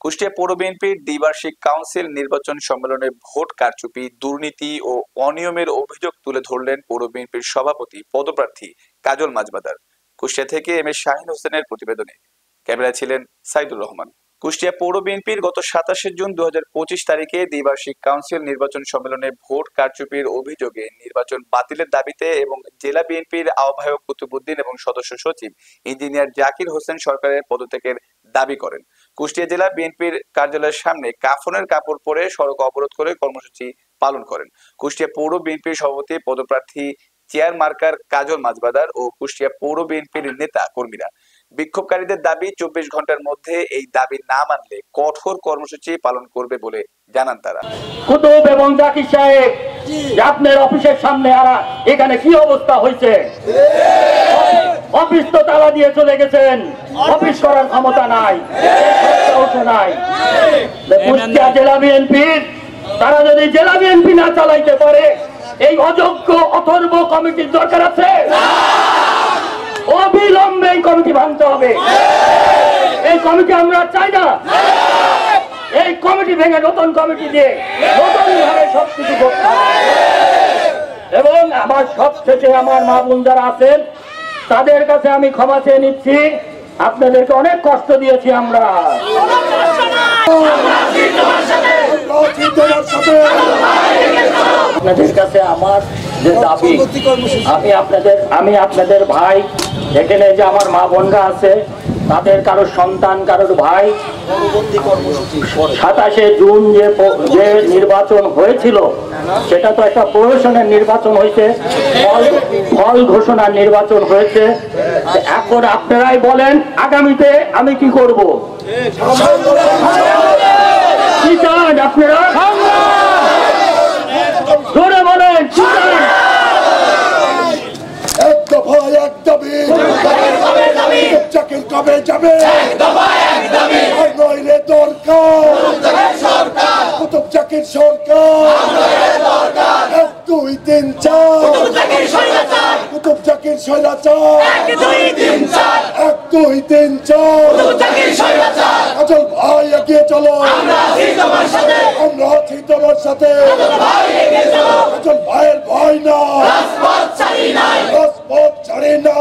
কুষ্টিয়া পৌর বিএনপির দ্বিবার্ষিক কাউন্সিল নির্বাচন সম্মেলনে ভোট কারচুপি, দুর্নীতি ও অনিয়মের অভিযোগ তুলে ধরলেন পৌর বিএনপির সভাপতি পদপ্রার্থী কাজল মাজবাদার। কুষ্টিয়া থেকে এম এ শাহিন হোসেনের প্রতিবেদনে ক্যামেরায় ছিলেন সাইদুর রহমান। কুষ্টিয়া পৌর বিএনপির গত 27 জুন 2025 তারিখে দ্বিবার্ষিক কাউন্সিল নির্বাচন সম্মেলনে ভোট কারচুপির অভিযোগে নির্বাচন বাতিলের দাবিতে এবং জেলা বিএনপির আহ্বায়ক কুতুবুদ্দিন এবং সদস্য সচিব ইঞ্জিনিয়ার জাকির হোসেন সরকারের পদত্যাগের দাবি করেন। কুষ্টিয়া জেলা বিএনপির কার্যালয়ের সামনে কাফনের কাপড় পরে সড়ক অবরোধ করে কর্মসূচি পালন করেন। কুষ্টিয়া পৌর বিএনপির সভাপতি পদপ্রার্থী চেয়ার মার্কার কাজল মাজবাদার ও কুষ্টিয়া পৌর বিএনপির নেতা কর্মীরা বিক্ষোভকারীদের দাবি 24 ঘন্টার মধ্যে এই দাবি না মানলে কঠোর কর্মসূচি পালন করবে বলে জানান তারা। কুতুব এবং জাকির সাহেব, আপনার অফিসের সামনে এখানে কি অবস্থা হয়েছে? অফিস তো তালা দিয়ে চলে গেছেন, অফিস করার ক্ষমতা নাই, নাই। কুষ্টিয়া জেলা বিএনপির তারা যদি জেলা বিএনপি না চালাইতে পারে, এই অযোগ্য অথর্ব কমিটির দরকার আছে। অবিলম্বে এই কমিটি ভাঙতে হবে। এই কমিটি আমরা চাই না। এই কমিটি ভেঙে নতুন কমিটি দিয়ে নতুন ভাবে সবকিছু করতে হবে। এবং আমার সবশেষে আমার মা বোন যারা আছেন তাদের কাছে আমি ক্ষমা চেয়ে নিচ্ছি। আপনাদেরকে অনেক কষ্ট দিয়েছি আমরা। আপনাদের কাছে আমার যে দাবি, আমি আপনাদের ভাই, এখানে যে আমার মা বোনরা আছে তাদের কারো সন্তান, কারোর ভাই 27শে জুন যে নির্বাচন হয়েছিল সেটা তো একটা প্রহসনের নির্বাচন হয়েছে, ফল ঘোষণার নির্বাচন হয়েছে। এখন আপনারাই বলেন আগামীতে আমি কি করব? কি চান আপনারা? জোরে বলেন কি চান? জাকির কবে যাবে? আর নইলে দরকার কুতুব জাকির সরকার। 1 2 3 4 কুতুব জাকির স্বৈরাচার। 1 2 3 4 কাজল ভাই এগিয়ে চলো, আমরা আছি তোমার সাথে। কাজল ভাইয়ের ভয় না, রাজপথ ছাড়ি না।